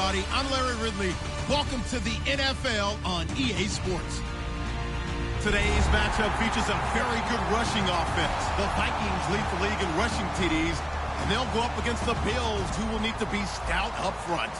everybody. I'm Larry Ridley. Welcome to the NFL on EA Sports. Today's matchup features a very good rushing offense. The Vikings lead the league in rushing TDs, and they'll go up against the Bills, who will need to be stout up front.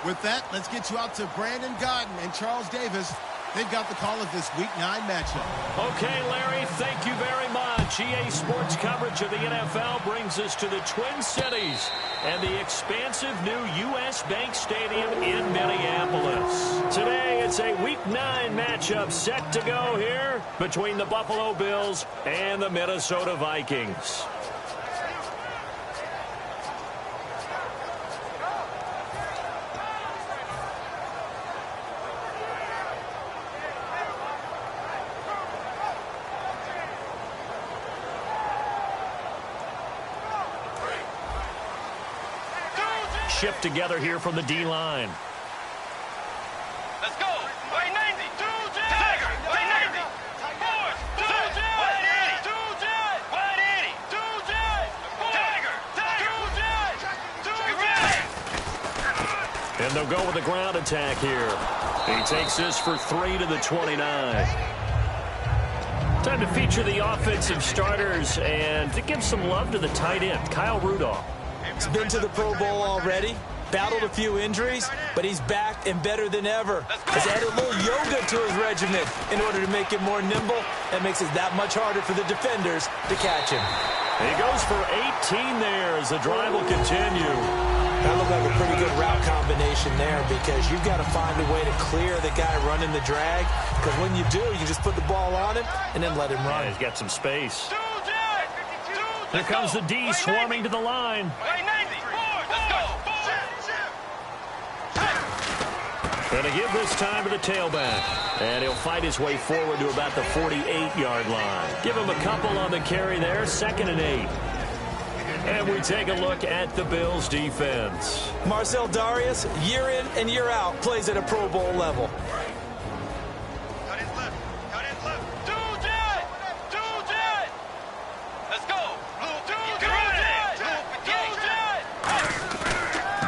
With that, let's get you out to Brandon Godden and Charles Davis. They've got the call of this Week 9 matchup. Okay, Larry, thank you very much. EA Sports coverage of the NFL brings us to the Twin Cities and the expansive new U.S. Bank Stadium in Minneapolis. Today, it's a Week 9 matchup set to go here between the Buffalo Bills and the Minnesota Vikings. Shift together here from the D-line. Let's go. 190. Tiger. 190. Force. 180. 180. Tiger. And they'll go with the ground attack here. He takes this for 3 to the 29. Time to feature the offensive starters and to give some love to the tight end, Kyle Rudolph. He's been to the Pro Bowl already, battled a few injuries, but he's back and better than ever. Has added a little yoga to his regimen in order to make him more nimble. That makes it that much harder for the defenders to catch him. He goes for 18 there as the drive will continue. That looked like a pretty good route combination there because you've got to find a way to clear the guy running the drag, because when you do, you just put the ball on him and then let him run. Yeah, he's got some space. Here comes the D swarming to the line. Going to give this time to the tailback. And he'll fight his way forward to about the 48-yard line. Give him a couple on the carry there, 2nd and 8. And we take a look at the Bills' defense. Marcel Darius, year in and year out, plays at a Pro Bowl level.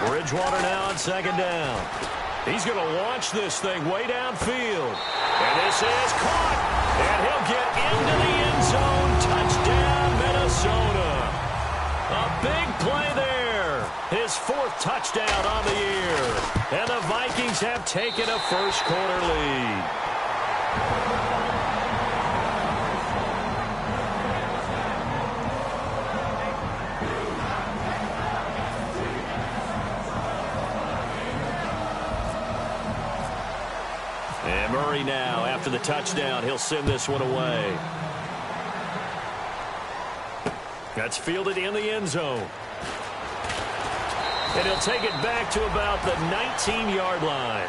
Bridgewater now on 2nd down. He's going to launch this thing way downfield. And this is caught. And he'll get into the end zone. Touchdown, Minnesota. A big play there. His 4th touchdown on the year. And the Vikings have taken a first-quarter lead. And Murray now, after the touchdown, he'll send this one away. That's fielded in the end zone. And he'll take it back to about the 19-yard line.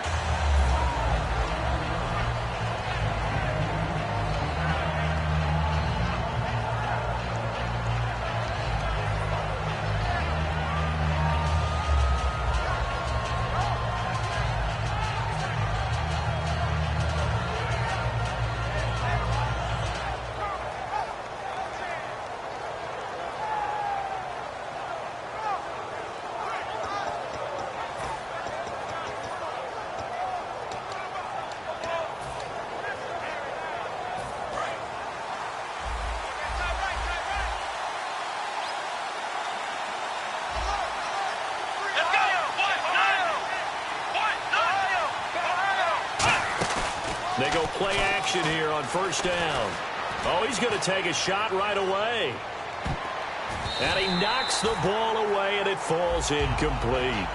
They go play action here on 1st down. Oh, he's going to take a shot right away. And he knocks the ball away, and it falls incomplete.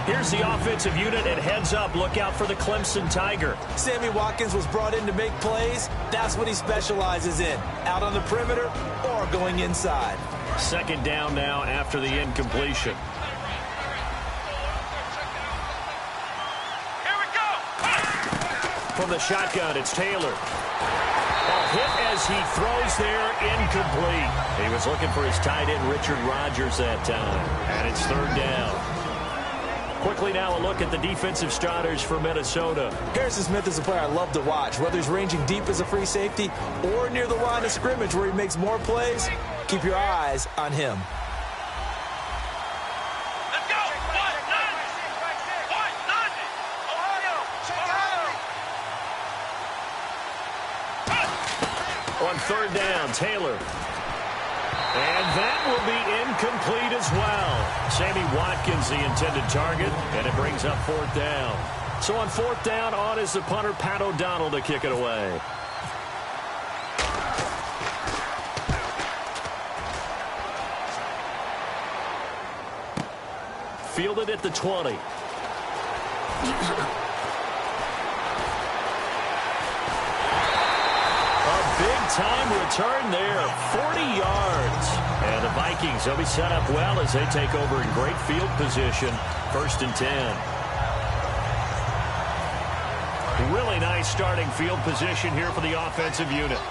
Here's the offensive unit, and heads up, look out for the Clemson Tiger. Sammy Watkins was brought in to make plays. That's what he specializes in, out on the perimeter or going inside. 2nd down now after the incompletion. From the shotgun, it's Taylor. A hit as he throws there, incomplete. He was looking for his tight end, Richard Rodgers, that time. And it's 3rd down. Quickly now a look at the defensive starters for Minnesota. Harrison Smith is a player I love to watch. Whether he's ranging deep as a free safety or near the line of scrimmage where he makes more plays, keep your eyes on him. Let's go. 1, 9. on third down. Taylor. And that will be incomplete as well. Sammy Watkins, the intended target, and it brings up fourth down. So on fourth down, on is the punter, Pat O'Donnell, to kick it away. Fielded at the 20. Big-time return there, 40 yards. And the Vikings, they'll be set up well as they take over in great field position, 1st and 10. Really nice starting field position here for the offensive unit.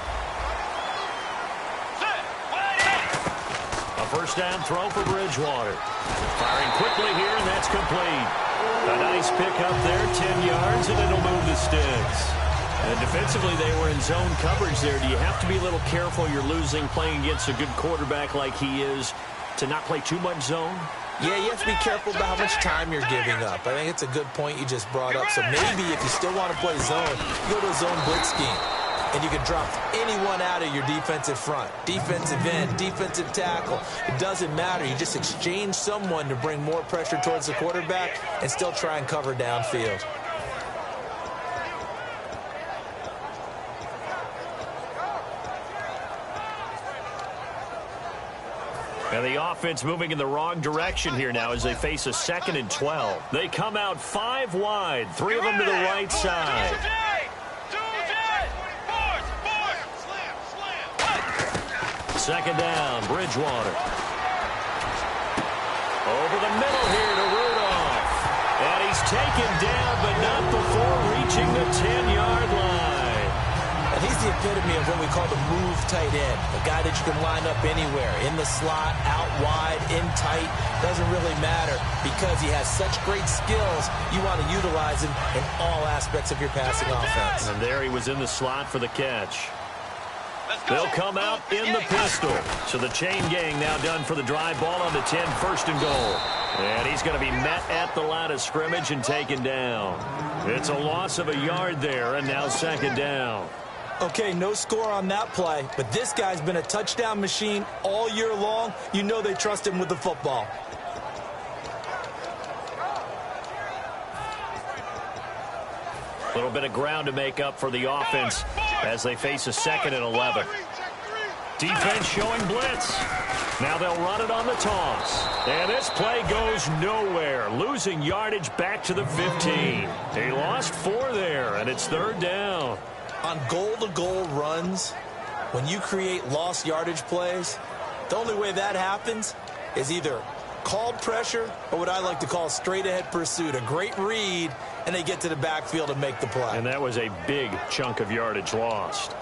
A first down throw for Bridgewater. Firing quickly here, and that's complete. A nice pickup there, 10 yards, and it'll move the sticks. And defensively, they were in zone coverage there. Do you have to be a little careful? You're losing, playing against a good quarterback like he is, to not play too much zone? Yeah, you have to be careful about how much time you're giving up. I think it's a good point you just brought up. So maybe if you still want to play zone, you go to a zone blitz scheme. And you can drop anyone out of your defensive front. Defensive end, defensive tackle. It doesn't matter. You just exchange someone to bring more pressure towards the quarterback and still try and cover downfield. And the offense moving in the wrong direction here now as they face a 2nd and 12. They come out 5 wide, 3 of them to the right side. Second down, Bridgewater. Over the middle here to Rudolph. And he's taken down, but not before reaching the 10-yard line. And he's the epitome of what we call the move tight end. A guy that you can line up anywhere. In the slot, out wide, in tight. Doesn't really matter because he has such great skills. You want to utilize him in all aspects of your passing offense. And there he was in the slot for the catch. They'll come out in the pistol. So the chain gang now done for the drive. Ball on the 10, 1st and goal. And he's going to be met at the line of scrimmage and taken down. It's a loss of a yard there, and now 2nd down. Okay, no score on that play, but this guy's been a touchdown machine all year long. You know they trust him with the football. A little bit of ground to make up for the offense as they face a 2nd and 11. Defense showing blitz. Now they'll run it on the toss. And this play goes nowhere. Losing yardage back to the 15. He lost 4 there, and it's 3rd down. On goal-to-goal runs, when you create lost yardage plays, the only way that happens is either called pressure or what I like to call straight-ahead pursuit. A great read, and they get to the backfield and make the play. And that was a big chunk of yardage lost.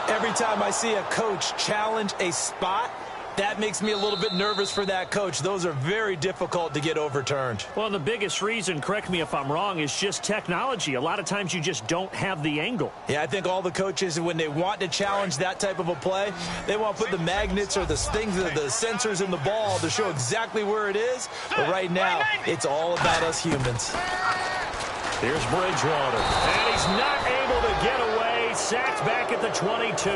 Every time I see a coach challenge a spot, that makes me a little bit nervous for that coach. Those are very difficult to get overturned. Well, the biggest reason, correct me if I'm wrong, is just technology. A lot of times you just don't have the angle. Yeah, I think all the coaches, when they want to challenge that type of a play, they want to put the magnets or the things, the sensors in the ball to show exactly where it is. But right now, it's all about us humans. Here's Bridgewater. And he's not able to get away. Sacked back at the 22.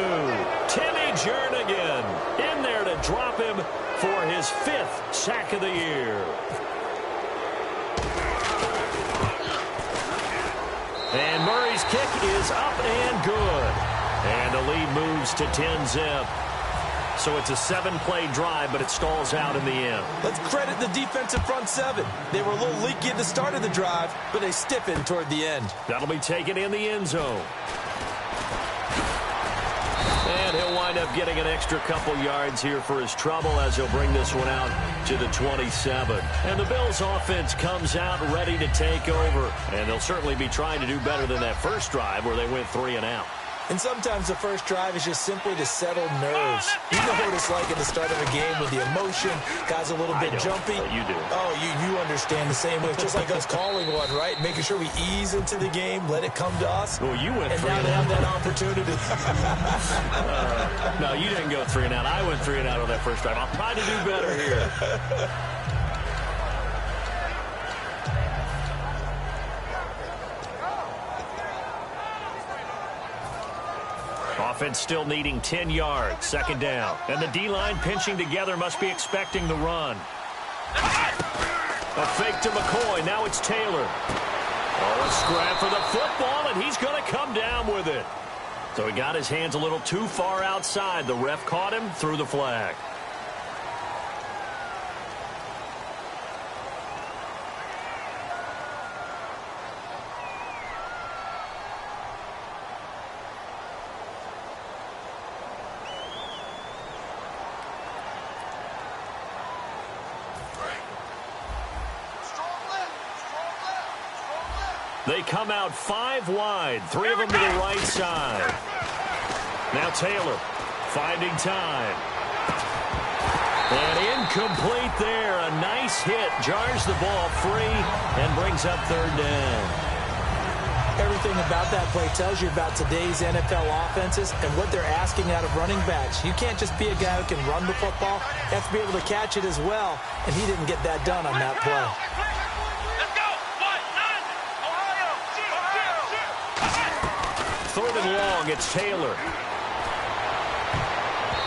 Timmy Jernigan in there to drop him for his 5th sack of the year. And Murray's kick is up and good. And the lead moves to 10-zip. So it's a 7-play drive, but it stalls out in the end. Let's credit the defensive front 7. They were a little leaky at the start of the drive, but they stiffened toward the end. That'll be taken in the end zone. And he'll wind up getting an extra couple yards here for his trouble as he'll bring this one out to the 27. And the Bills offense comes out ready to take over. And they'll certainly be trying to do better than that first drive where they went 3 and out. And sometimes the first drive is just simply to settle nerves. You know what it's like at the start of a game with the emotion. Guys a little bit jumpy. You do. Oh, you understand the same way. It's just like us calling one, right? Making sure we ease into the game, let it come to us. Well, you went and 3 now and they out. have that opportunity. No, you didn't go 3 and out. I went 3 and out on that first drive. I'll try to do better here. Offense still needing 10 yards. Second down. And the D-line pinching together must be expecting the run. A fake to McCoy. Now it's Taylor. Oh, a scrap for the football, and he's going to come down with it. So he got his hands a little too far outside. The ref caught him, threw the flag. They come out 5 wide, 3 of them to the right side. Now Taylor finding time. And incomplete there. A nice hit. Jars the ball free and brings up third down. Everything about that play tells you about today's NFL offenses and what they're asking out of running backs. You can't just be a guy who can run the football. You have to be able to catch it as well, and he didn't get that done on that play. Third and long, it's Taylor.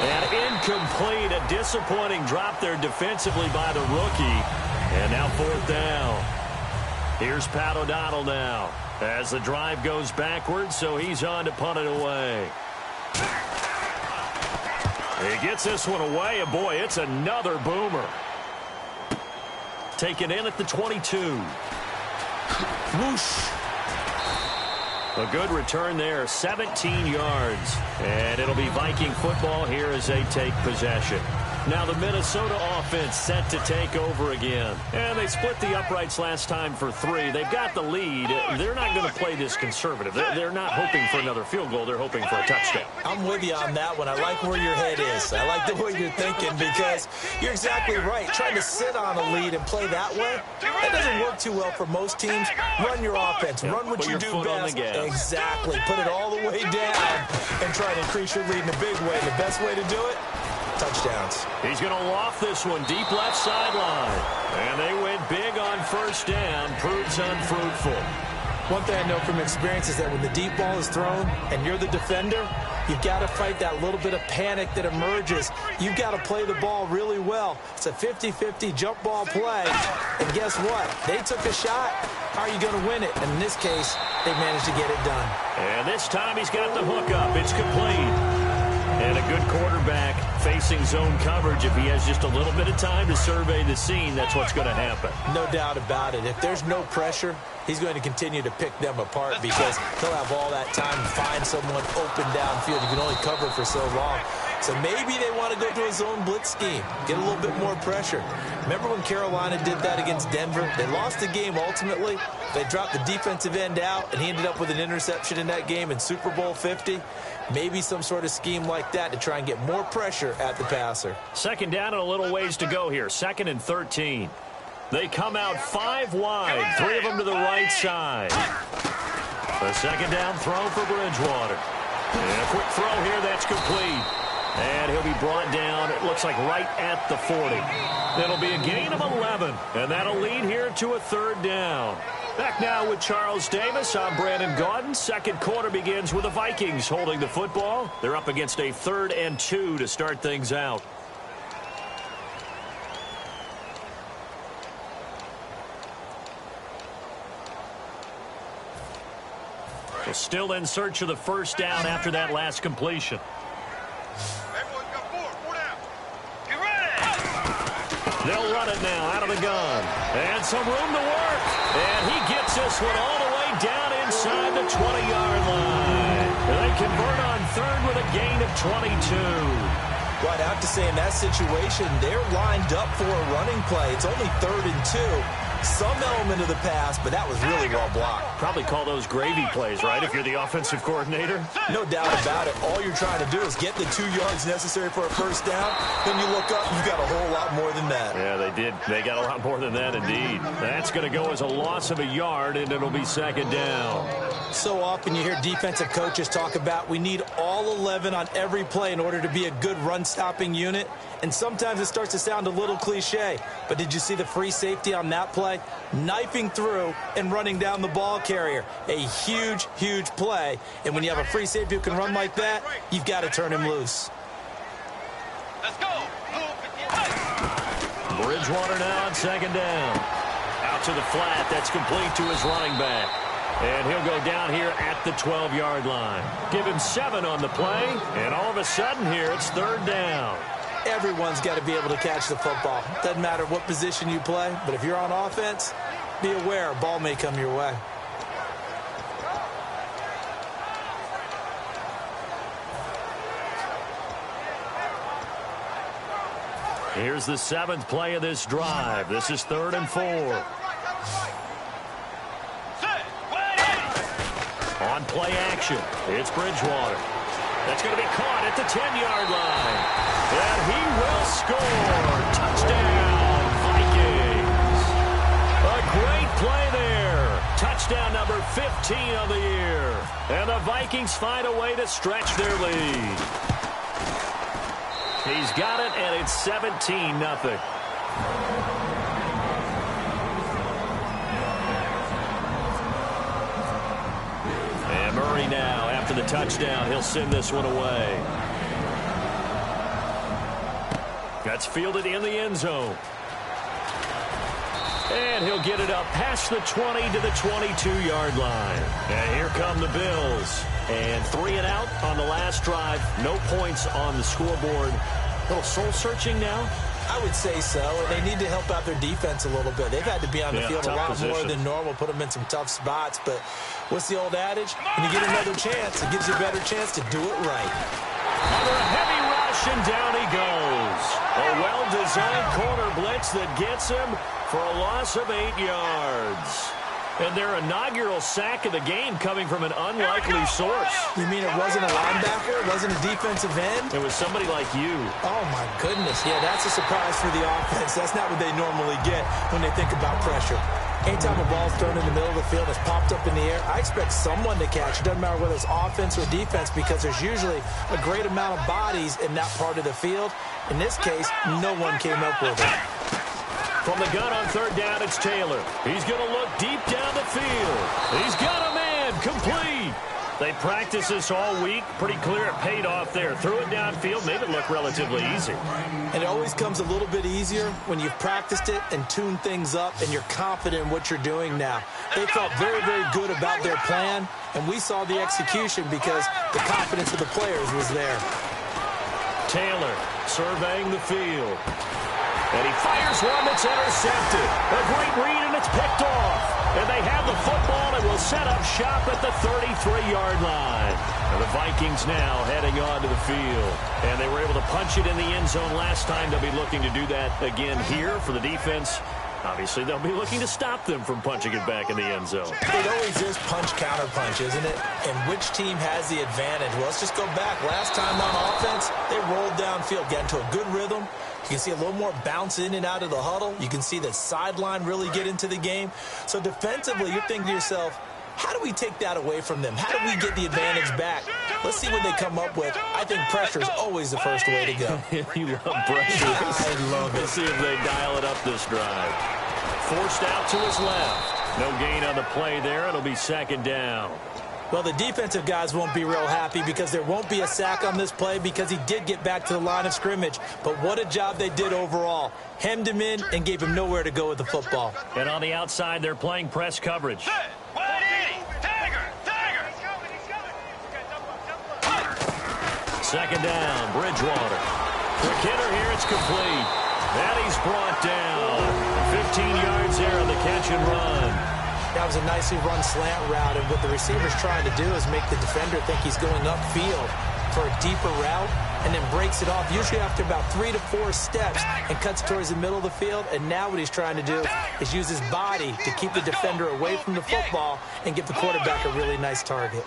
And incomplete, a disappointing drop there defensively by the rookie. And now fourth down. Here's Pat O'Donnell now as the drive goes backwards, so he's on to punt it away. He gets this one away, and boy, it's another boomer. Taken in at the 22. Whoosh. A good return there, 17 yards. And it'll be Viking football here as they take possession. Now the Minnesota offense set to take over again. And they split the uprights last time for 3. They've got the lead. They're not going to play this conservative. They're not hoping for another field goal. They're hoping for a touchdown. I'm with you on that one. I like where your head is. I like the way you're thinking because you're exactly right. Trying to sit on a lead and play that way, that doesn't work too well for most teams. Run your offense. Run what you do best. Exactly. Put it all the way down and try to increase your lead in a big way. The best way to do it, touchdowns. He's going to loft this one deep left sideline. And they went big on first down. Proves unfruitful. One thing I know from experience is that when the deep ball is thrown and you're the defender, you've got to fight that little bit of panic that emerges. You've got to play the ball really well. It's a 50-50 jump ball play. And guess what? They took a shot. How are you going to win it? And in this case, they managed to get it done. And this time he's got the hook up. It's complete. And a good quarterback facing zone coverage. If he has just a little bit of time to survey the scene, that's what's going to happen. No doubt about it. If there's no pressure, he's going to continue to pick them apart because he'll have all that time to find someone open downfield. You can only cover for so long. So maybe they want to go to a zone blitz scheme, get a little bit more pressure. Remember when Carolina did that against Denver? They lost the game ultimately. They dropped the defensive end out, and he ended up with an interception in that game in Super Bowl 50. Maybe some sort of scheme like that to try and get more pressure at the passer. Second down and a little ways to go here. 2nd and 13. They come out 5 wide, 3 of them to the right side. The second down throw for Bridgewater. And a quick throw here, that's complete. And he'll be brought down, it looks like right at the 40. It'll be a gain of 11, and that'll lead here to a third down. Back now with Charles Davis. I'm Brandon Gaudin. Second quarter begins with the Vikings holding the football. They're up against a 3rd and 2 to start things out. Well, still in search of the first down after that last completion. They'll run it now out of the gun. And some room to work. And he gets this one all the way down inside the 20-yard line. And they convert on 3rd with a gain of 22. Well, I'd have to say in that situation, they're lined up for a running play. It's only 3rd and 2. Some element of the pass, but that was really well blocked. Probably call those gravy plays, right, if you're the offensive coordinator? No doubt about it. All you're trying to do is get the 2 yards necessary for a first down. Then you look up, you got a whole lot more than that. Yeah, they did. They got a lot more than that, indeed. That's going to go as a loss of a yard, and it'll be second down. So often you hear defensive coaches talk about we need all 11 on every play in order to be a good run-stopping unit. And sometimes it starts to sound a little cliche. But did you see the free safety on that play? Knifing through and running down the ball carrier. A huge, huge play. And when you have a free safety who can run like that, you've got to turn him loose. Let's go. Bridgewater now on second down. Out to the flat. That's complete to his running back. And he'll go down here at the 12-yard line. Give him 7 on the play. And all of a sudden here, it's third down. Everyone's got to be able to catch the football. Doesn't matter what position you play, but if you're on offense, be aware a ball may come your way. Here's the 7th play of this drive. This is 3rd and 4. On play action, it's Bridgewater. That's going to be caught at the 10-yard line. And he will score. Touchdown, Vikings. A great play there. Touchdown number 15 of the year. And the Vikings find a way to stretch their lead. He's got it, and it's 17-0. And Murray now, after the touchdown, he'll send this one away. That's fielded in the end zone. And he'll get it up past the 20 to the 22-yard line. And here come the Bills. And 3 and out on the last drive. No points on the scoreboard. A little soul-searching now? I would say so, and they need to help out their defense a little bit. They've had to be on the field a lot more than normal, put them in some tough spots. But what's the old adage? When you get another chance, it gives you a better chance to do it right. Under a heavy rush, and down he goes. A well-designed corner blitz that gets him for a loss of 8 yards. And their inaugural sack of the game coming from an unlikely source. You mean it wasn't a linebacker? It wasn't a defensive end? It was somebody like you. Oh, my goodness. Yeah, that's a surprise for the offense. That's not what they normally get when they think about pressure. Anytime a ball's thrown in the middle of the field, it's popped up in the air, I expect someone to catch. It doesn't matter whether it's offense or defense because there's usually a great amount of bodies in that part of the field. In this case, no one came up with it. From the gun on third down, it's Taylor. He's going to look deep down the field. He's got a man, complete. They practiced this all week. Pretty clear it paid off there. Threw it downfield, made it look relatively easy. And it always comes a little bit easier when you've practiced it and tuned things up and you're confident in what you're doing now. They felt very, very good about their plan, and we saw the execution because the confidence of the players was there. Taylor surveying the field. And he fires one that's intercepted. A great read, and it's picked off. And they have the football and will set up shop at the 33-yard line. And the Vikings now heading onto the field. And they were able to punch it in the end zone last time. They'll be looking to do that again here for the defense. Obviously, they'll be looking to stop them from punching it back in the end zone. It always is punch-counter-punch, isn't it? And which team has the advantage? Well, let's just go back. Last time on offense, they rolled downfield, got into a good rhythm. You can see a little more bounce in and out of the huddle. You can see the sideline really get into the game. So defensively, you're thinking to yourself, how do we take that away from them? How do we get the advantage back? Let's see what they come up with. I think pressure is always the first way to go. You love pressure. I love it. Let's see if they dial it up this drive. Forced out to his left. No gain on the play there. It'll be second down. Well, the defensive guys won't be real happy because there won't be a sack on this play because he did get back to the line of scrimmage. But what a job they did overall. Hemmed him in and gave him nowhere to go with the football. And on the outside, they're playing press coverage. Second down, Bridgewater. Quick hitter here, it's complete. And he's brought down. 15 yards there on the catch and run. That was a nicely run slant route, and what the receiver's trying to do is make the defender think he's going upfield. for a deeper route and then breaks it off, usually after about 3 to 4 steps, and cuts towards the middle of the field. And now what he's trying to do is use his body to keep the defender away from the football and give the quarterback a really nice target.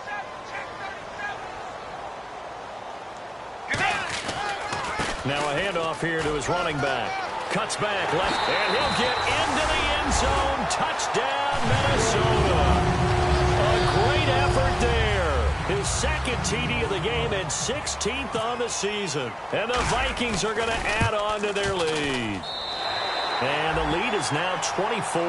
Now a handoff here to his running back. Cuts back left, and he'll get into the end zone. Touchdown, Minnesota. A great effort there. His second TD of the game and 16th on the season. And the Vikings are going to add on to their lead. And the lead is now 24.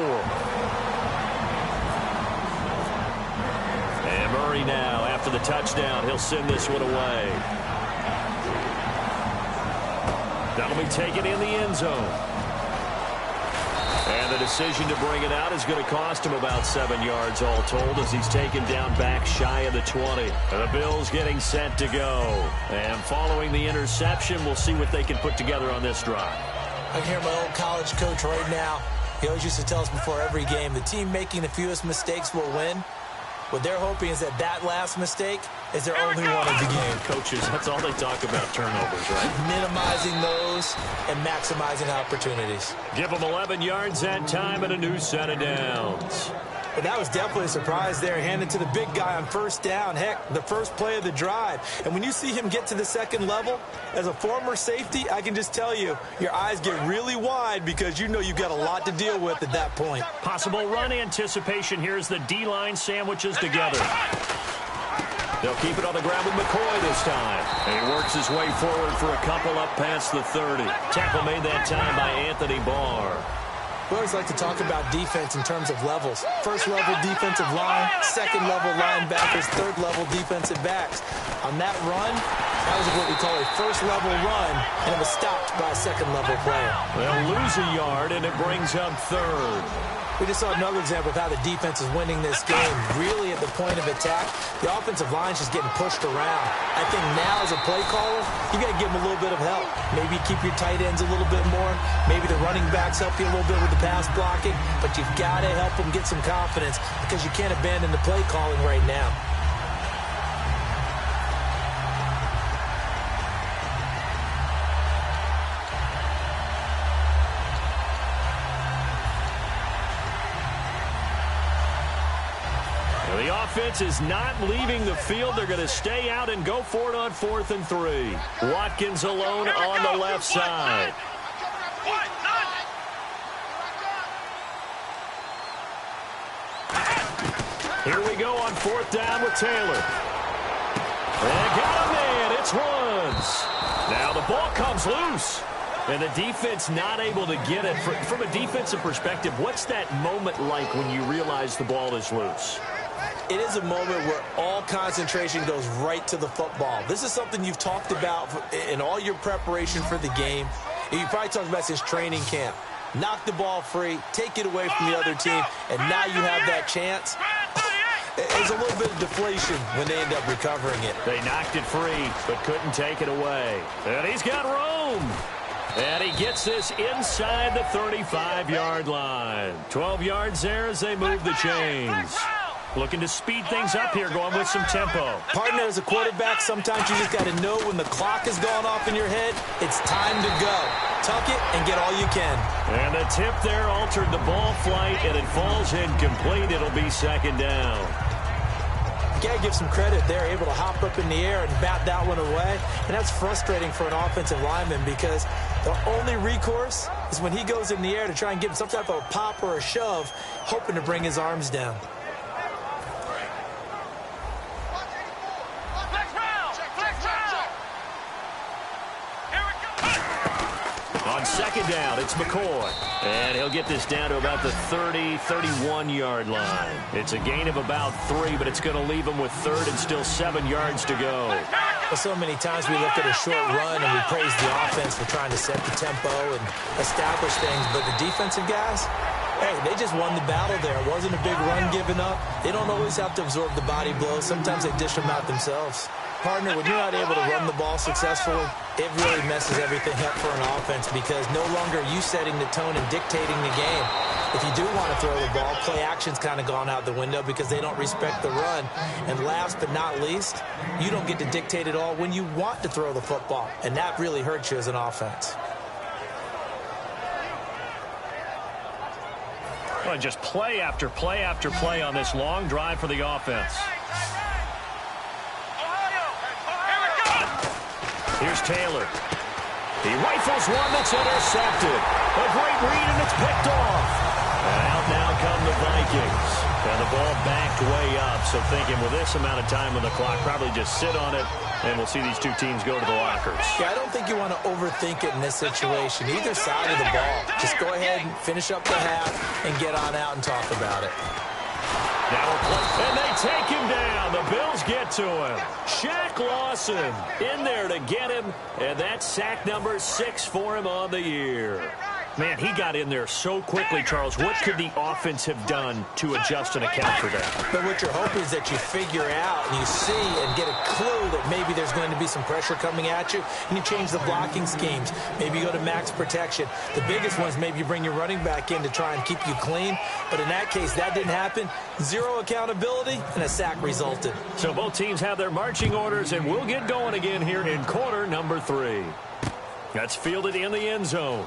And Murray now, after the touchdown, he'll send this one away. That'll be taken in the end zone. And the decision to bring it out is going to cost him about 7 yards all told as he's taken down back shy of the 20. And the Bills getting set to go. And following the interception, we'll see what they can put together on this drive. I can hear my old college coach right now. He always used to tell us before every game, the team making the fewest mistakes will win. What they're hoping is that that last mistake is their only one of the game. Coaches, that's all they talk about, turnovers, right? Minimizing those and maximizing opportunities. Give them 11 yards that time and a new set of downs. But that was definitely a surprise there, handed to the big guy on first down. Heck, the first play of the drive. And when you see him get to the second level, as a former safety, I can just tell you, your eyes get really wide because you know you've got a lot to deal with at that point. Possible run anticipation here as the D-line sandwiches together. They'll keep it on the ground with McCoy this time. And he works his way forward for a couple up past the 30. Tackle made that time by Anthony Barr. We always like to talk about defense in terms of levels. First-level defensive line, second-level linebackers, third-level defensive backs. On that run, that was what we call a first-level run, and it was stopped by a second-level player. They'll lose a yard, and it brings up third. We just saw another example of how the defense is winning this game. Really at the point of attack, the offensive line's just getting pushed around. I think now as a play caller, you got to give them a little bit of help. Maybe keep your tight ends a little bit more. Maybe the running backs help you a little bit with the pass blocking. But you've got to help them get some confidence because you can't abandon the play calling right now. The offense is not leaving the field. They're going to stay out and go for it on 4th and 3. Watkins alone on the left side. Here we go on 4th down with Taylor. And got a man. It's runs. Now the ball comes loose. And the defense not able to get it. From a defensive perspective, what's that moment like when you realize the ball is loose? It is a moment where all concentration goes right to the football. This is something you've talked about in all your preparation for the game. You probably talked about since training camp. Knock the ball free, take it away from the other team, and now you have that chance. There's a little bit of deflation when they end up recovering it. They knocked it free, but couldn't take it away. And he's got room. And he gets this inside the 35-yard line. 12 yards there as they move the chains. Looking to speed things up here, going with some tempo. Partner, as a quarterback, sometimes you just got to know when the clock has gone off in your head, it's time to go. Tuck it and get all you can. And the tip there altered the ball flight, and it falls incomplete. It'll be second down. You got to give some credit. They're able to hop up in the air and bat that one away. And that's frustrating for an offensive lineman because the only recourse is when he goes in the air to try and give him some type of a pop or a shove, hoping to bring his arms down. On second down, it's McCoy. And he'll get this down to about the 30, 31-yard line. It's a gain of about 3, but it's going to leave him with third and still 7 yards to go. Well, so many times we look at a short run and we praise the offense for trying to set the tempo and establish things. But the defensive guys, hey, they just won the battle there. It wasn't a big run given up. They don't always have to absorb the body blows. Sometimes they dish them out themselves. Partner, when you're not able to run the ball successfully, it really messes everything up for an offense because no longer are you setting the tone and dictating the game. If you do want to throw the ball, play action's kind of gone out the window because they don't respect the run. And last but not least, you don't get to dictate it all when you want to throw the football. And that really hurts you as an offense. Well, just play after play after play on this long drive for the offense. Here's Taylor. He rifles one that's intercepted. A great read, and it's picked off. And out now come the Vikings. And the ball backed way up. So thinking with this amount of time on the clock, probably just sit on it, and we'll see these two teams go to the lockers. Yeah, I don't think you want to overthink it in this situation. Either side of the ball. Just go ahead and finish up the half and get on out and talk about it. Now a play, and they take him down. The Bills get to him. Shaq Lawson in there to get him, and that's sack number 6 for him on the year. Man, he got in there so quickly, Charles. What could the offense have done to adjust and account for that? But what you're hoping is that you figure out and you see and get a clue that maybe there's going to be some pressure coming at you, and you change the blocking schemes. Maybe you go to max protection. The biggest one is maybe you bring your running back in to try and keep you clean. But in that case, that didn't happen. 0 accountability, and a sack resulted. So both teams have their marching orders, and we'll get going again here in quarter number 3. That's fielded in the end zone.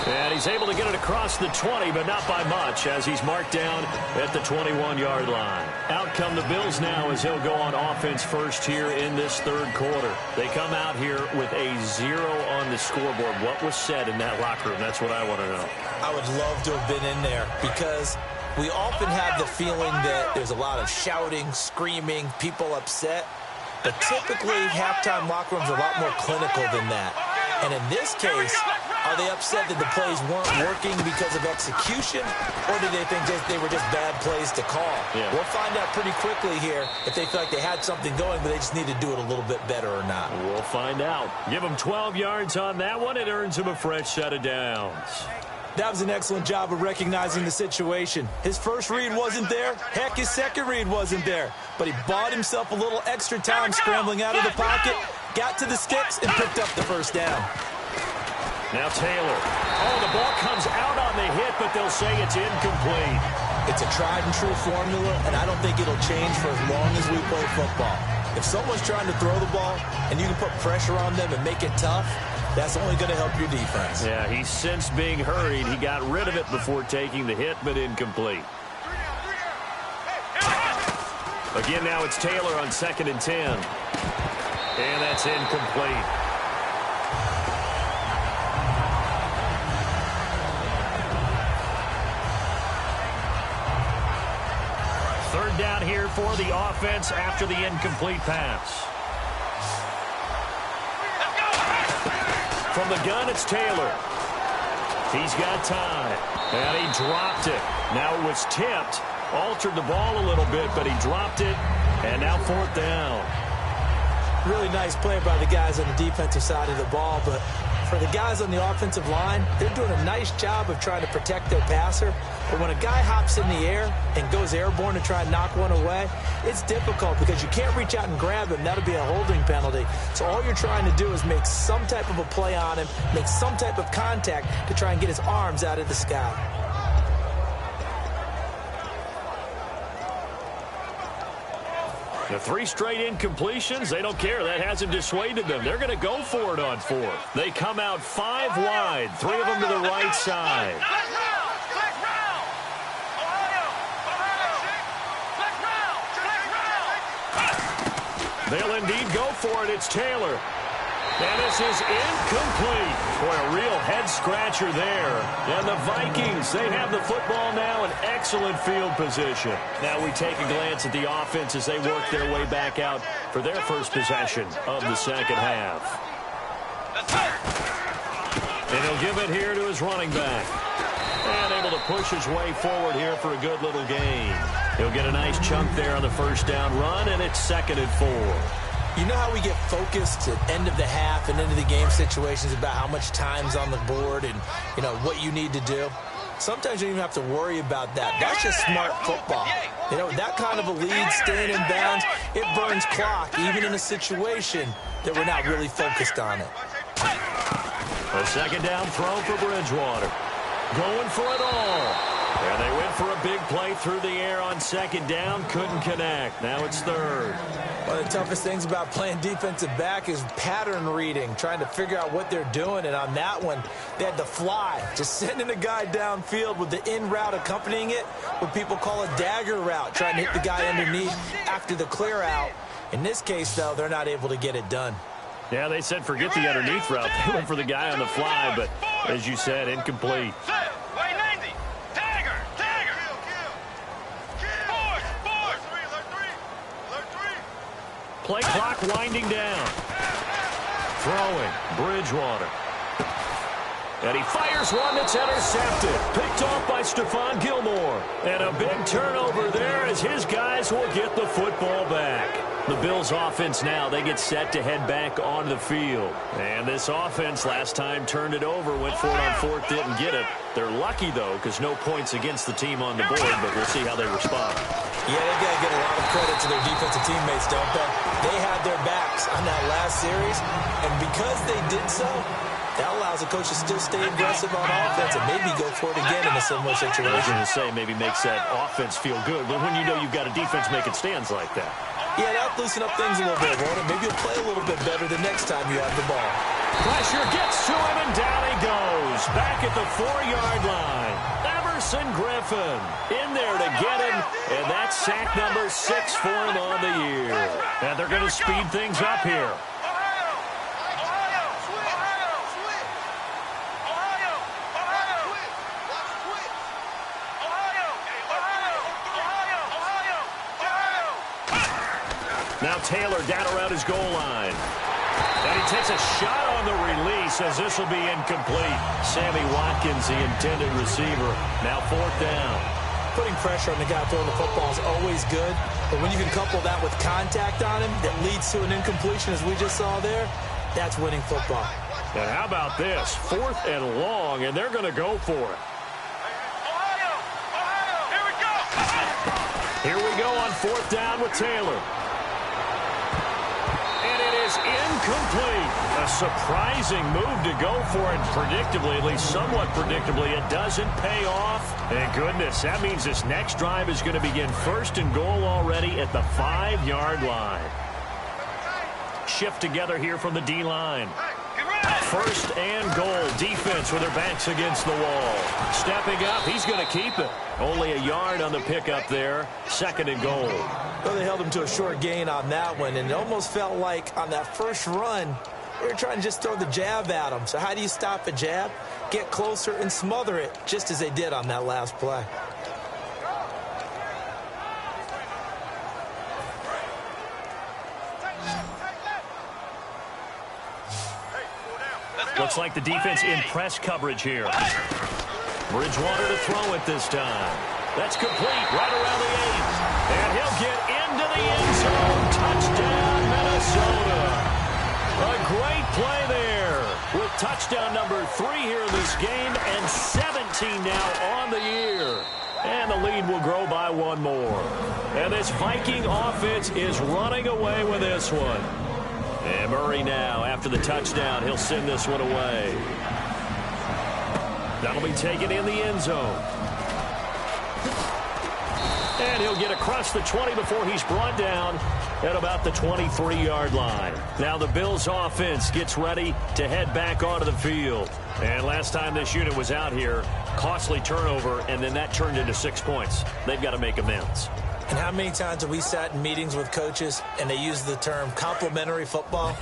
And he's able to get it across the 20, but not by much, as he's marked down at the 21-yard line. Out come the Bills now as he'll go on offense first here in this third quarter. They come out here with a 0 on the scoreboard. What was said in that locker room? That's what I want to know. I would love to have been in there because we often have the feeling that there's a lot of shouting, screaming, people upset. But typically, halftime locker rooms are a lot more clinical than that. And in this case, are they upset that the plays weren't working because of execution, or do they think they were just bad plays to call? Yeah. We'll find out pretty quickly here if they feel like they had something going, but they just need to do it a little bit better or not. We'll find out. Give them 12 yards on that one. It earns him a fresh set of downs. That was an excellent job of recognizing the situation. His first read wasn't there. Heck, his second read wasn't there. But he bought himself a little extra time scrambling out of the pocket, got to the sticks, and picked up the first down. Now Taylor. Oh, the ball comes out on the hit, but they'll say it's incomplete. It's a tried-and-true formula, and I don't think it'll change for as long as we play football. If someone's trying to throw the ball and you can put pressure on them and make it tough, that's only going to help your defense. Yeah, he's since being hurried. He got rid of it before taking the hit, but incomplete. Again, now it's Taylor on 2nd and 10. And that's incomplete. Third down here for the offense after the incomplete pass. From the gun, it's Taylor. He's got time. And he dropped it. Now it was tipped. Altered the ball a little bit, but he dropped it. And now 4th down. Really nice play by the guys on the defensive side of the ball, but for the guys on the offensive line, they're doing a nice job of trying to protect their passer. But when a guy hops in the air and goes airborne to try and knock one away, it's difficult because you can't reach out and grab him. That'll be a holding penalty. So all you're trying to do is make some type of a play on him, make some type of contact to try and get his arms out of the sky. The 3 straight incompletions, they don't care. That hasn't dissuaded them. They're going to go for it on 4th. They come out 5 wide, 3 of them to the right side. They'll indeed go for it. It's Taylor. And this is incomplete. Boy, a real head-scratcher there. And the Vikings, they have the football now in excellent field position. Now we take a glance at the offense as they work their way back out for their first possession of the second half. And he'll give it here to his running back. And able to push his way forward here for a good little gain. He'll get a nice chunk there on the first down run, and it's 2nd and 4. You know how we get focused at end of the half and end of the game situations about how much time's on the board and, you know, what you need to do? sometimes you don't even have to worry about that. That's just smart football. You know, that kind of a lead, staying in bounds, it burns clock, even in a situation that we're not really focused on it. A second down throw for Bridgewater. Going for it all. And they went for a big play through the air on second down. Couldn't connect. Now it's third. One of the toughest things about playing defensive back is pattern reading, trying to figure out what they're doing. And on that one, they had to fly, just sending a guy downfield with the in route accompanying it, what people call a dagger route, trying to hit the guy underneath after the clear out. In this case, though, they're not able to get it done. Yeah, they said forget the underneath route. They went for the guy on the fly, but as you said, incomplete. Play clock winding down. Throwing, Bridgewater. And he fires one that's intercepted. Picked off by Stephon Gilmore. And a big turnover there as his guys will get the football back. The Bills offense now, they get set to head back on the field. And this offense last time turned it over, went for it on fourth, didn't get it. They're lucky, though, because no points against the team on the board, but we'll see how they respond. Yeah, they got to get a lot of credit to their defensive teammates, don't they? They had their backs on that last series, and because they did so, that allows the coach to still stay aggressive on offense and maybe go for it again in a similar situation. I was going to say maybe makes that offense feel good, but when you know you've got a defense making stands like that. Yeah, that'll loosen up things a little bit, won't it? Maybe you'll play a little bit better the next time you have the ball. Pressure gets to him, and down he goes. Back at the 4-yard line. Everson Griffin in there to get him, and that's sack number 6 for him on the year. And they're going to speed things up here. Now Taylor down around his goal line. And he takes a shot on the release as this will be incomplete. Sammy Watkins, the intended receiver. Now fourth down. Putting pressure on the guy throwing the football is always good, but when you can couple that with contact on him that leads to an incompletion, as we just saw there, that's winning football. And how about this? 4th and long, and they're going to go for it. Here we go on 4th down with Taylor. And it is incomplete. A surprising move to go for it predictably, at least somewhat predictably. It doesn't pay off. And goodness, that means this next drive is going to begin 1st and goal already at the 5-yard line. Shift together here from the D-line. 1st and goal. Defense with their backs against the wall. Stepping up, he's going to keep it. Only a yard on the pickup there. 2nd and goal. Well, they held him to a short gain on that one, and it almost felt like on that first run, they were trying to just throw the jab at him. So how do you stop a jab? Get closer and smother it, just as they did on that last play. Looks like the defense in press coverage here. Bridgewater to throw it this time. That's complete right around the 8. And he'll get into the end zone. Touchdown, Minnesota. A great play there with touchdown number 3 here in this game and 17 now on the year. And the lead will grow by 1 more. And this Viking offense is running away with this one. And Murray now, after the touchdown, he'll send this one away. That'll be taken in the end zone. And he'll get across the 20 before he's brought down at about the 23-yard line. Now the Bills offense gets ready to head back onto the field. And last time this unit was out here, costly turnover, and then that turned into 6 points. They've got to make amends. And how many times have we sat in meetings with coaches and they use the term complementary football?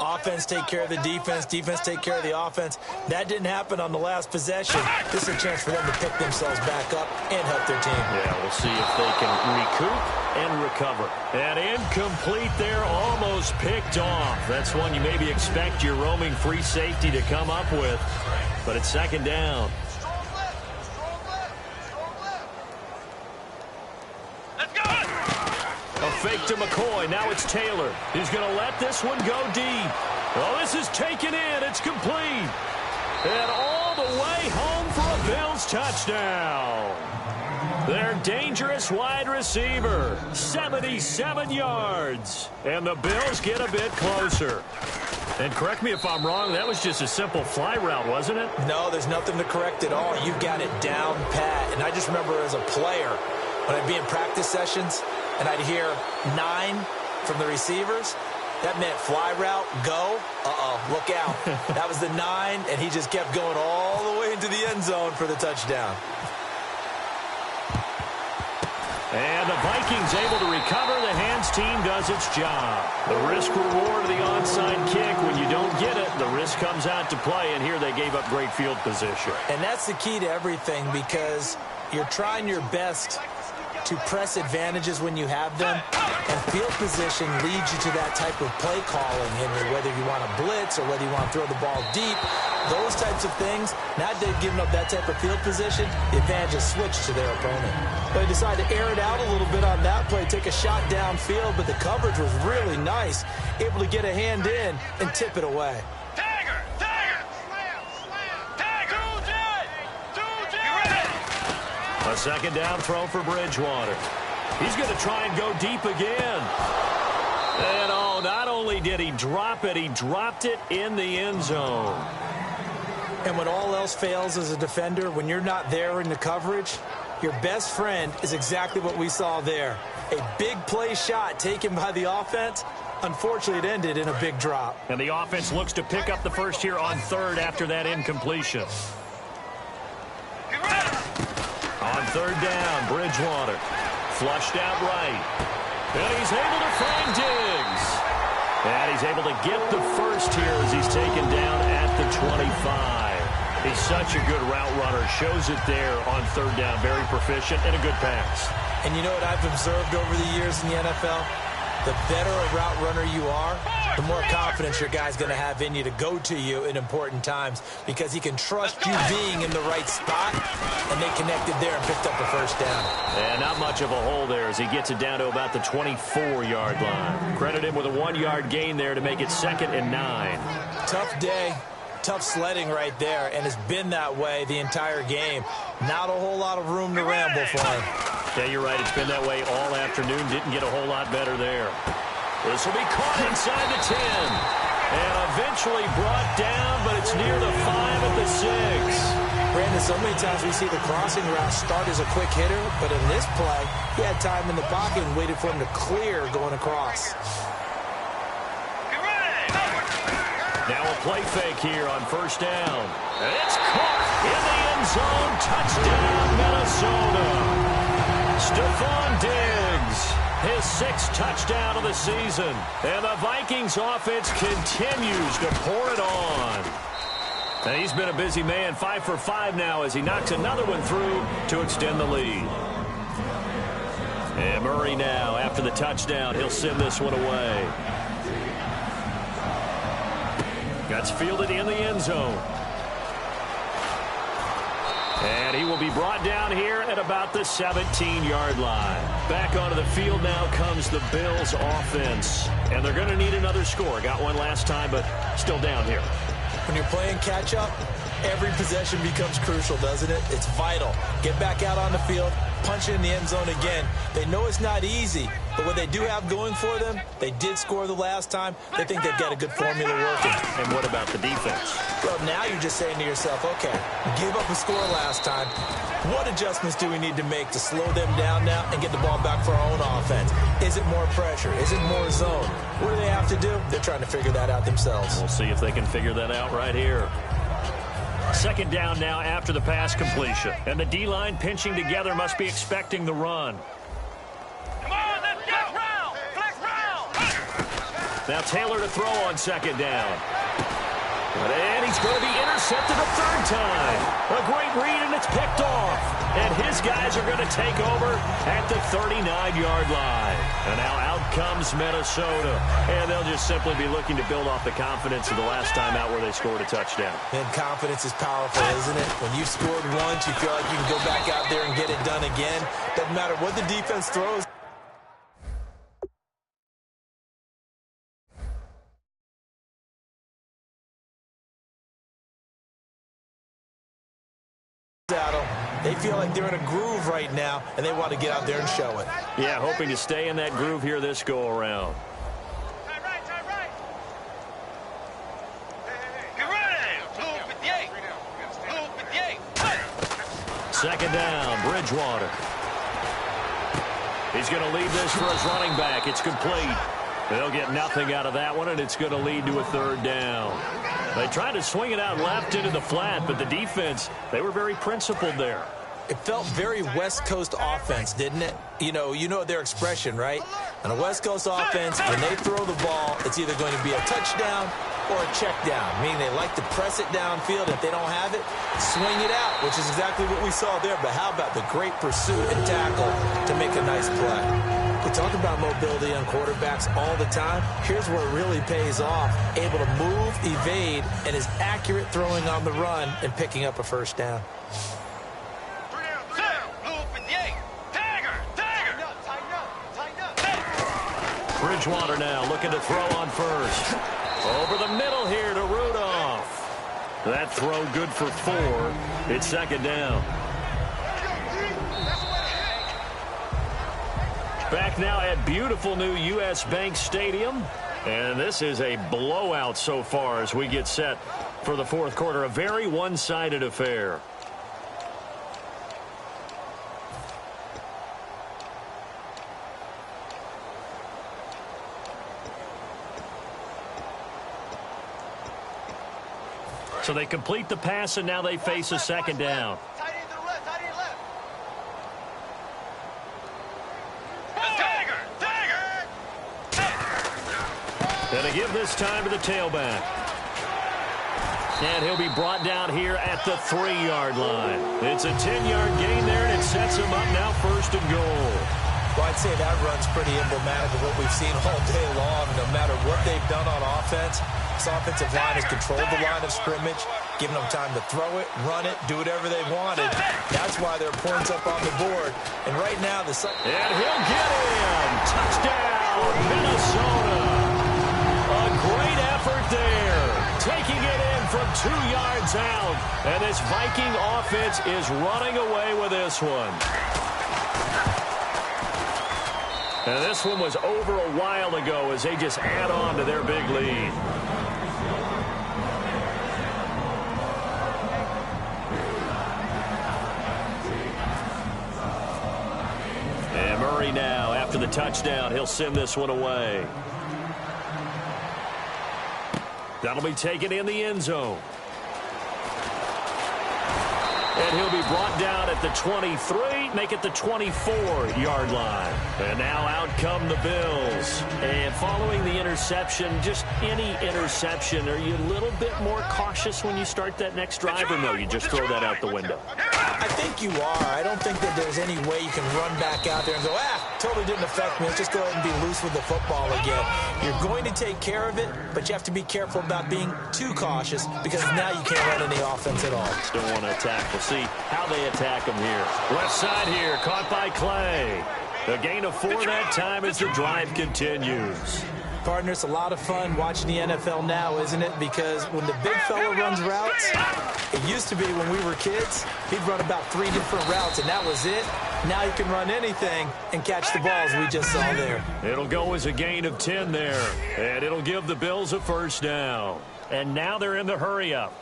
Offense take care of the defense, defense take care of the offense. That didn't happen on the last possession. This is a chance for them to pick themselves back up and help their team. Yeah, we'll see if they can recoup and recover. And incomplete there, almost picked off. That's one you maybe expect your roaming free safety to come up with. But it's 2nd down. A fake to McCoy. Now it's Taylor. He's going to let this one go deep. Oh, this is taken in. It's complete. And all all the way home for a Bills touchdown. Their dangerous wide receiver, 77 yards. And the Bills get a bit closer. And correct me if I'm wrong, that was just a simple fly route, wasn't it? No, there's nothing to correct at all. You've got it down pat. And I just remember as a player, when I'd be in practice sessions and I'd hear 9 from the receivers, that meant fly route, go, look out. That was the 9, and he just kept going all the way into the end zone for the touchdown. And the Vikings able to recover. The hands team does its job. The risk-reward of the onside kick, when you don't get it, the risk comes out to play, and here they gave up great field position. And that's the key to everything, because you're trying your best to press advantages when you have them, and field position leads you to that type of play calling, Henry, whether you want to blitz or whether you want to throw the ball deep, those types of things. Now that they've given up that type of field position, the advantage is switched to their opponent. They decided to air it out a little bit on that play, take a shot downfield, but the coverage was really nice, able to get a hand in and tip it away. A second down throw for Bridgewater. He's going to try and go deep again. And not only did he drop it, he dropped it in the end zone. And when all else fails as a defender, when you're not there in the coverage, your best friend is exactly what we saw there. A big play shot taken by the offense. Unfortunately, it ended in a big drop. And the offense looks to pick up the first here on third after that incompletion. On third down, Bridgewater. Flushed out right. And he's able to find Diggs. And he's able to get the first here as he's taken down at the 25. He's such a good route runner. Shows it there on third down. Very proficient and a good pass. And you know what I've observed over the years in the NFL? The better a route runner you are, the more confidence your guy's going to have in you to go to you in important times, because he can trust you being in the right spot, and they connected there and picked up the first down. And not much of a hole there as he gets it down to about the 24-yard line. Credit him with a 1-yard gain there to make it 2nd and 9. Tough day. Tough sledding right there, and it's been that way the entire game. Not a whole lot of room to ramble for him. Yeah, you're right. It's been that way all afternoon. Didn't get a whole lot better there. This will be caught inside the 10. And eventually brought down, but it's near the 5 at the 6. Brandon, so many times we see the crossing route start as a quick hitter, but in this play, he had time in the pocket and waited for him to clear going across. Now a play fake here on first down. And it's caught in the end zone. Touchdown, Minnesota. Stephon Diggs, his 6th touchdown of the season. And the Vikings offense continues to pour it on. And he's been a busy man, 5 for 5 now as he knocks another one through to extend the lead. And Murray now, after the touchdown, he'll send this one away. That's fielded in the end zone. And he will be brought down here at about the 17-yard line. Back onto the field now comes the Bills offense. And they're going to need another score. Got one last time, but still down here. When you're playing catch-up, every possession becomes crucial, doesn't it? It's vital. Get back out on the field, punch it in the end zone again. They know it's not easy, but what they do have going for them, they did score the last time. They think they've got a good formula working. And what about the defense? Well, now you're just saying to yourself, okay, give up a score last time. What adjustments do we need to make to slow them down now and get the ball back for our own offense? Is it more pressure? Is it more zone? What do they have to do? They're trying to figure that out themselves. We'll see if they can figure that out right here. Second down now after the pass completion. And the D-line pinching together must be expecting the run. Come on, let's flex round! Flex round! Now Taylor to throw on second down. And he's going to be intercepted a third time. A great read, and it's picked off. And his guys are going to take over at the 39-yard line. And now out comes Minnesota. And they'll just simply be looking to build off the confidence of the last time out where they scored a touchdown. And confidence is powerful, isn't it? When you've scored once, you feel like you can go back out there and get it done again. Doesn't matter what the defense throws. feel like they're in a groove right now, and they want to get out there and show it. Yeah, hoping to stay in that groove here this go-around. Second down, Bridgewater. He's going to lead this for his running back. It's complete. They'll get nothing out of that one, and it's going to lead to a third down. They tried to swing it out left into the flat, but the defense, they were very principled there. It felt very West Coast offense, didn't it? You know their expression, right? On a West Coast offense, when they throw the ball, it's either going to be a touchdown or a check down, meaning they like to press it downfield. If they don't have it, swing it out, which is exactly what we saw there. But how about the great pursuit and tackle to make a nice play? We talk about mobility on quarterbacks all the time. Here's where it really pays off. Able to move, evade, and is accurate throwing on the run and picking up a first down. Bridgewater now looking to throw on first. Over the middle here to Rudolph. That throw good for 4. It's second down. Back now at beautiful new U.S. Bank Stadium. And this is a blowout so far as we get set for the fourth quarter. A very one-sided affair. So they complete the pass, and now they face a second down. And they give this time to the tailback. And he'll be brought down here at the 3-yard line. It's a 10-yard gain there, and it sets him up now first and goal. Well, I'd say that run's pretty emblematic of what we've seen all day long. No matter what they've done on offense, this offensive line has controlled the line of scrimmage, giving them time to throw it, run it, do whatever they wanted. That's why there are points up on the board. And right now, and he'll get in. Touchdown, Minnesota. A great effort there. Taking it in from 2 yards out. And this Viking offense is running away with this one. And this one was over a while ago as they just add on to their big lead. And Murray now, after the touchdown, he'll send this one away. That'll be taken in the end zone. And he'll be brought down at the 23, make it the 24-yard line. And now out come the Bills. And following the interception, just any interception, are you a little bit more cautious when you start that next drive, or no, you just throw that out the window? I think you are. I don't think that there's any way you can run back out there and go, totally didn't affect me. Let's just go ahead and be loose with the football again. You're going to take care of it, but you have to be careful about being too cautious because now you can't run any offense at all. Still want to attack. We'll see how they attack him here. Left side here, caught by Clay. A gain of 4 that time as the drive continues. Partner, it's a lot of fun watching the NFL now, isn't it? Because when the big fella runs routes, it used to be when we were kids, he'd run about 3 different routes, and that was it. Now you can run anything and catch the balls we just saw there. It'll go as a gain of 10 there, and it'll give the Bills a first down. And now they're in the hurry-up.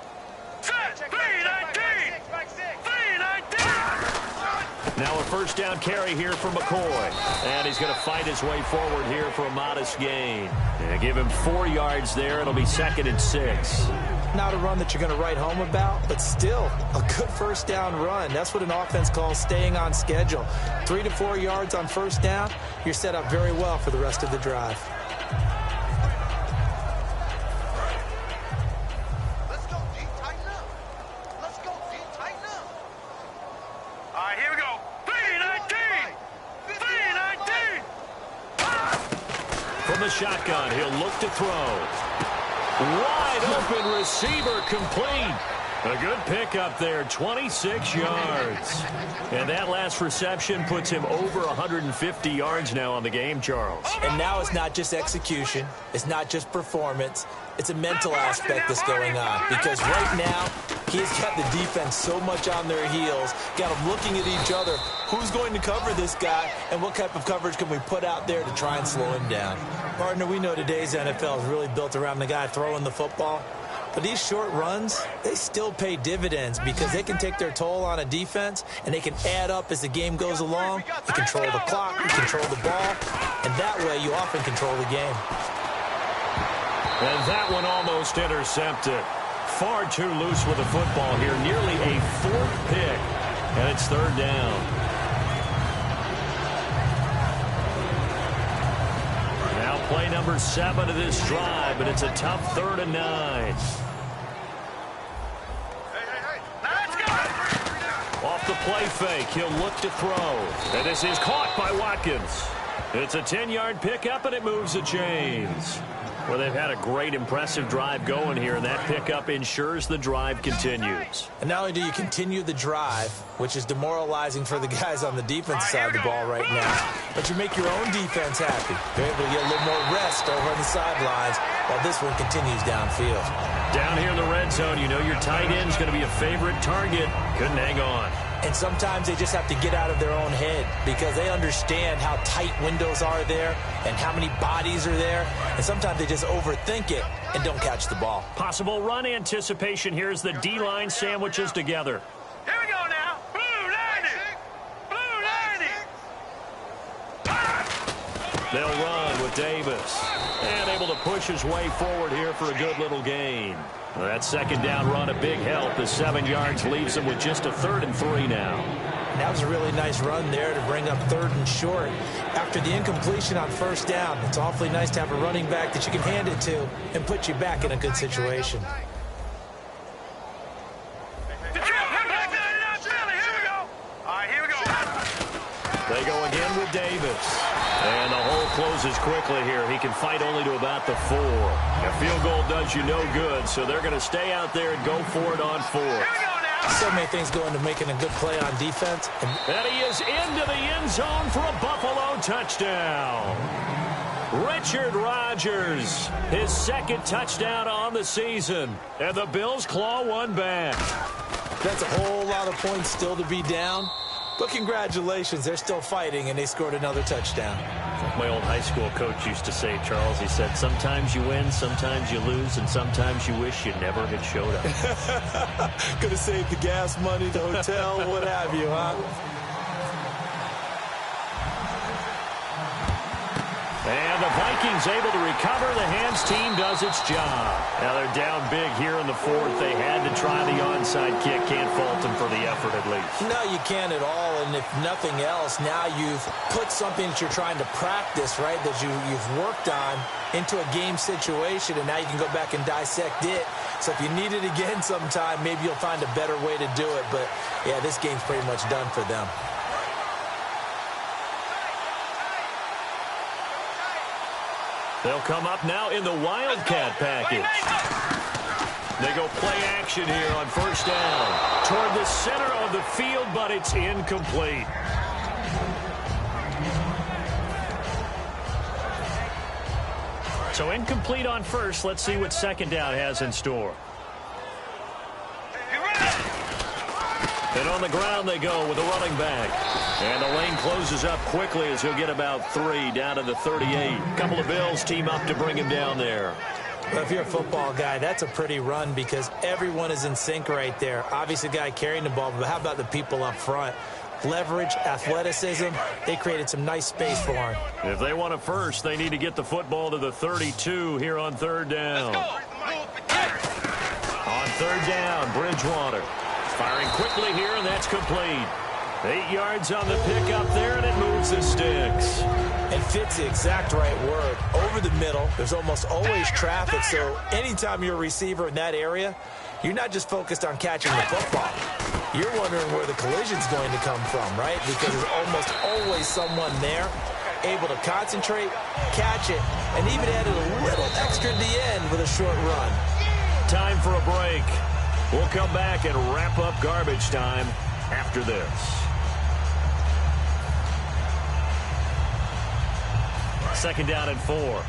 Now a first down carry here for McCoy. And he's going to fight his way forward here for a modest gain. And give him 4 yards there. It'll be 2nd and 6. Not a run that you're going to write home about, but still a good first down run. That's what an offense calls staying on schedule. 3 to 4 yards on first down, you're set up very well for the rest of the drive. The shotgun, he'll look to throw. Wide open receiver complete. A good pickup there, 26 yards. And that last reception puts him over 150 yards now on the game, Charles. And now it's not just execution. It's not just performance. It's a mental aspect that's going on. Because right now, he's got the defense so much on their heels, got them looking at each other. Who's going to cover this guy, and what type of coverage can we put out there to try and slow him down? Partner, we know today's NFL is really built around the guy throwing the football. But these short runs, they still pay dividends because they can take their toll on a defense, and they can add up as the game goes along. You control the clock, you control the ball, and that way you often control the game. And that one almost intercepted. Far too loose with the football here. Nearly a fourth pick, and it's third down. Now play number 7 of this drive, but it's a tough 3rd and 9. Off the play fake, he'll look to throw. And this is caught by Watkins. It's a 10-yard pickup, and it moves the chains. Well, they've had a great, impressive drive going here, and that pickup ensures the drive continues. And not only do you continue the drive, which is demoralizing for the guys on the defense side of the ball right now, but you make your own defense happy. They're able to get a little more rest over on the sidelines while this one continues downfield. Down here in the red zone, you know your tight end's going to be a favorite target. Couldn't hang on. And sometimes they just have to get out of their own head because they understand how tight windows are there and how many bodies are there. And sometimes they just overthink it and don't catch the ball. Possible run anticipation here as the D-line sandwiches together. Here we go now. Blue landing. Blue landing. They'll run with Davis. And able to push his way forward here for a good little gain. Well, that second down run, a big help. The 7 yards leaves him with just a 3rd and 3 now. And that was a really nice run there to bring up 3rd and short. After the incompletion on 1st down, it's awfully nice to have a running back that you can hand it to and put you back in a good situation. They go again with Davis. And the hole closes quickly here. He can fight only to about the 4. A field goal does you no good, so they're going to stay out there and go for it on 4th. So many things go into making a good play on defense. And he is into the end zone for a Buffalo touchdown. Richard Rodgers, his 2nd touchdown on the season. And the Bills claw one back. That's a whole lot of points still to be down. But congratulations, they're still fighting, and they scored another touchdown. My old high school coach used to say, Charles, he said, sometimes you win, sometimes you lose, and sometimes you wish you never had showed up. Could have saved the gas money, the hotel, what have you, huh? And the Vikings able to recover. The Hams team does its job. Now they're down big here in the 4th. They had to try the onside kick. Can't fault them for the effort at least. No, you can't at all. And if nothing else, now you've put something that you're trying to practice, right, that you've worked on into a game situation, and now you can go back and dissect it. So if you need it again sometime, maybe you'll find a better way to do it. But, yeah, this game's pretty much done for them. They'll come up now in the Wildcat package. They go play action here on 1st down. Toward the center of the field, but it's incomplete. So incomplete on 1st. Let's see what 2nd down has in store. And on the ground they go with a running back. And the lane closes up quickly as he'll get about 3 down to the 38. A couple of Bills team up to bring him down there. Well, if you're a football guy, that's a pretty run because everyone is in sync right there. Obviously, the guy carrying the ball, but how about the people up front? Leverage, athleticism, they created some nice space for him. If they want a first, they need to get the football to the 32 here on 3rd down. On 3rd down, Bridgewater. Firing quickly here, and that's complete. 8 yards on the pickup there, and it moves the sticks. And fits the exact right word. Over the middle, there's almost always traffic, so anytime you're a receiver in that area, you're not just focused on catching the football. You're wondering where the collision's going to come from, right? Because there's almost always someone there able to concentrate, catch it, and even added a little extra at the end with a short run. Time for a break. We'll come back and wrap up garbage time after this. Second down and 4.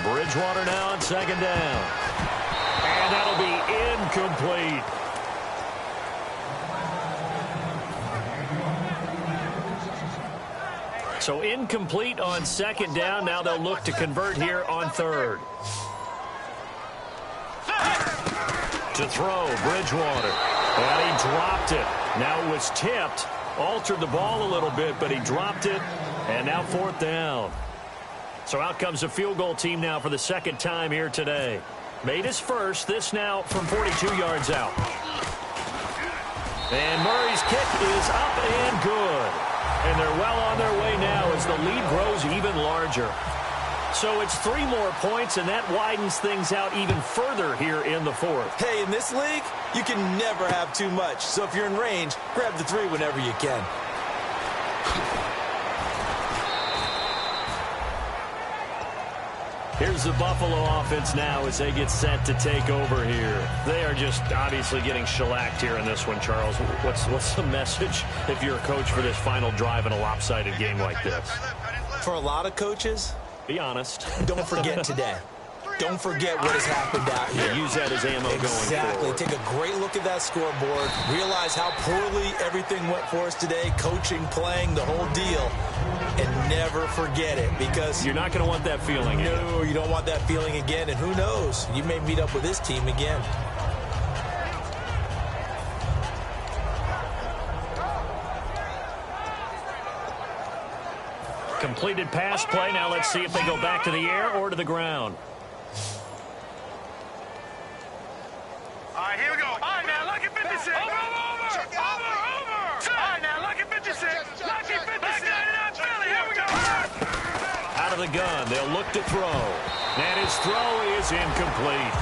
Bridgewater now on second down. And that'll be incomplete. So incomplete on second down. Now they'll look to convert here on third. To throw, Bridgewater. And he dropped it. Now it was tipped. Altered the ball a little bit, but he dropped it. And now fourth down. So out comes a field goal team now for the second time here today. Made his first. This now from 42 yards out. And Murray's kick is up and good. And they're well on their way now as the lead grows even larger. So it's 3 more points, and that widens things out even further here in the fourth. Hey, in this league, you can never have too much. So if you're in range, grab the 3 whenever you can. Here's the Buffalo offense now as they get set to take over here. They are just obviously getting shellacked here in this one, Charles. What's the message if you're a coach for this final drive in a lopsided game like this? For a lot of coaches, be honest. Don't forget today. Don't forget what has happened out here. Use that as ammo going forward. Take a great look at that scoreboard. Realize how poorly everything went for us today. Coaching, playing, the whole deal. And never forget it, because you're not going to want that feeling again. No, you don't want that feeling again. And who knows? You may meet up with this team again. Completed pass play. Now let's see if they go back to the air or to the ground. All right, here we go. All right, now, lucky 56. Over. All right, now, lucky 56. Lucky 56. Here we go. Out of the gun. They'll look to throw. And his throw is incomplete.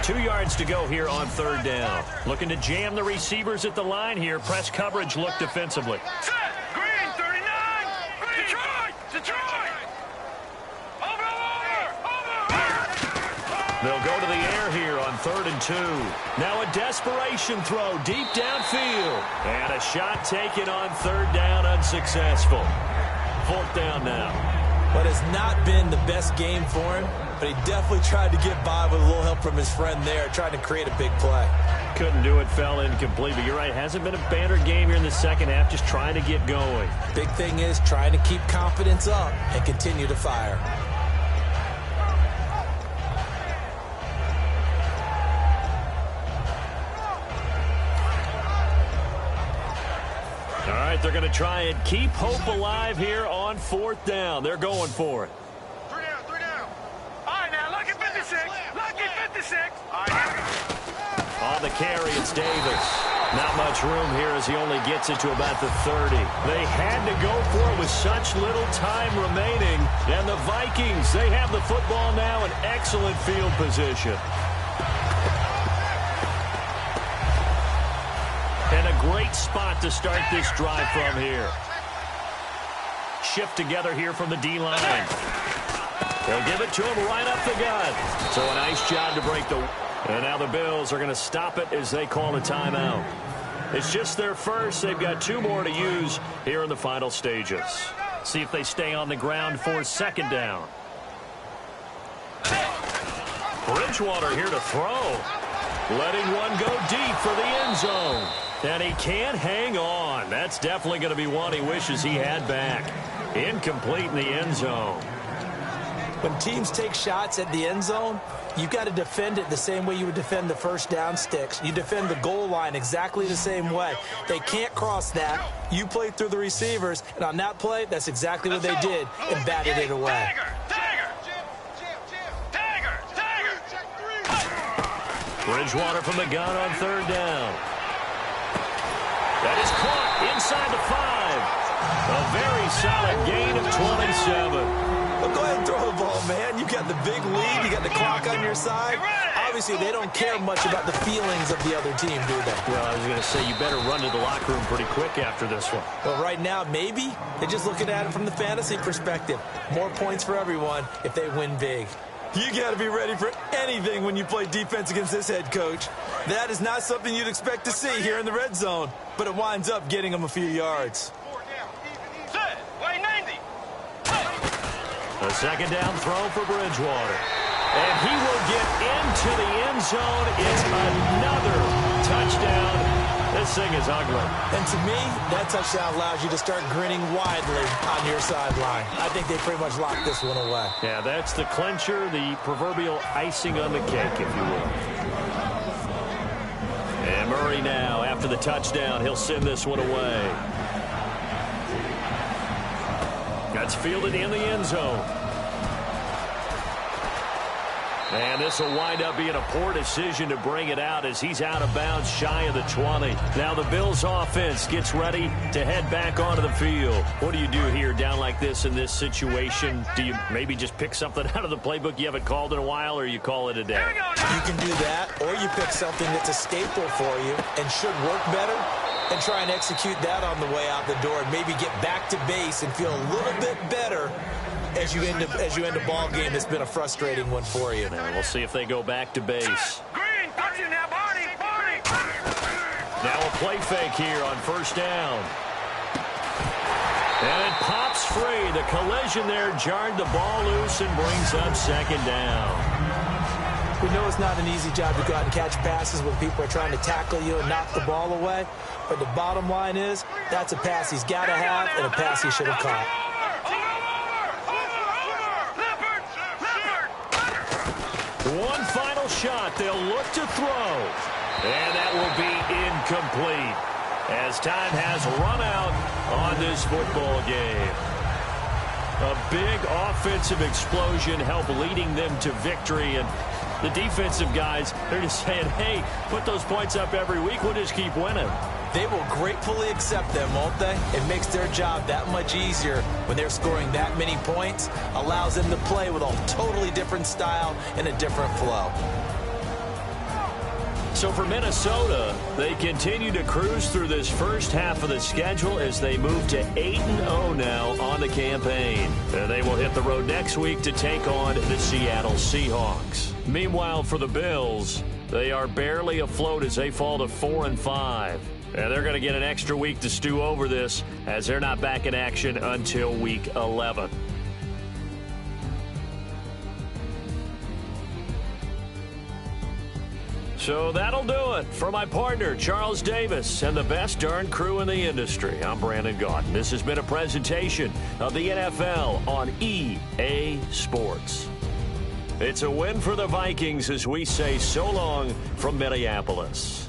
Two yards to go here on third down. Looking to jam the receivers at the line here. Press coverage look defensively. Set. Green, 39. Green. Detroit. Over. They'll go to the air here on 3rd and 2. Now a desperation throw deep downfield. And a shot taken on 3rd down, unsuccessful. 4th down now. What has not been the best game for him, but he definitely tried to get by with a little help from his friend there, trying to create a big play. Couldn't do it, fell incomplete, but you're right, hasn't been a banner game here in the second half, just trying to get going. Big thing is trying to keep confidence up and continue to fire. All right, they're going to try and keep hope alive here on 4th down. They're going for it. 3 down. All right, now, lucky 56. Lucky 56. All right. On the carry, it's Davis. Not much room here as he only gets it to about the 30. They had to go for it with such little time remaining. And the Vikings, they have the football now in excellent field position. And a great spot to start this drive from here. Shift together here from the D-line. They'll give it to him right up the gut. So a nice job to break the... And now the Bills are going to stop it as they call a timeout. It's just their first. They've got 2 more to use here in the final stages. See if they stay on the ground for 2nd down. Bridgewater here to throw. Letting one go deep for the end zone. And he can't hang on. That's definitely going to be one he wishes he had back. Incomplete in the end zone. When teams take shots at the end zone, you've got to defend it the same way you would defend the first down sticks. You defend the goal line exactly the same way. They can't cross that. You play through the receivers, and on that play, that's exactly what they did and batted it away. Bridgewater from the gun on 3rd down. That is caught inside the 5. A very solid gain of 27. Well, go ahead and throw a football, man. You got the big lead. You got the clock on your side. Obviously, they don't care much about the feelings of the other team, do they? Well, I was going to say, you better run to the locker room pretty quick after this one. Well, right now, maybe. They're just looking at it from the fantasy perspective. More points for everyone if they win big. You got to be ready for anything when you play defense against this head coach. That is not something you'd expect to see here in the red zone, but it winds up getting them a few yards. A second down throw for Bridgewater. And he will get into the end zone. It's another touchdown. This thing is ugly. And to me, that touchdown allows you to start grinning widely on your sideline. I think they pretty much locked this one away. Yeah, that's the clincher, the proverbial icing on the cake, if you will. And Murray now, after the touchdown, he'll send this one away. That's fielded in the end zone. And this will wind up being a poor decision to bring it out as he's out of bounds shy of the 20. Now the Bills offense gets ready to head back onto the field. What do you do here down like this in this situation? Do you maybe just pick something out of the playbook you haven't called in a while, or you call it a day? You can do that, or you pick something that's a staple for you and should work better and try and execute that on the way out the door and maybe get back to base and feel a little bit better as you end a ball game that's been a frustrating one for you. Now we'll see if they go back to base. Green, got you now, Barney. Now a play fake here on first down. And it pops free. The collision there jarred the ball loose and brings up second down. We know it's not an easy job to go out and catch passes when people are trying to tackle you and knock the ball away. But the bottom line is, that's a pass he's got to have and a pass he should have caught. One final shot. They'll look to throw. And that will be incomplete as time has run out on this football game. A big offensive explosion helped leading them to victory. And the defensive guys, they're just saying, hey, put those points up every week. We'll just keep winning. They will gratefully accept them, won't they? It makes their job that much easier when they're scoring that many points. Allows them to play with a totally different style and a different flow. So for Minnesota, they continue to cruise through this first half of the schedule as they move to 8-0 now on the campaign. They will hit the road next week to take on the Seattle Seahawks. Meanwhile, for the Bills, they are barely afloat as they fall to 4-5. And they're going to get an extra week to stew over this as they're not back in action until week 11. So that'll do it for my partner, Charles Davis, and the best darn crew in the industry. I'm Brandon Gaudin. This has been a presentation of the NFL on EA Sports. It's a win for the Vikings as we say so long from Minneapolis.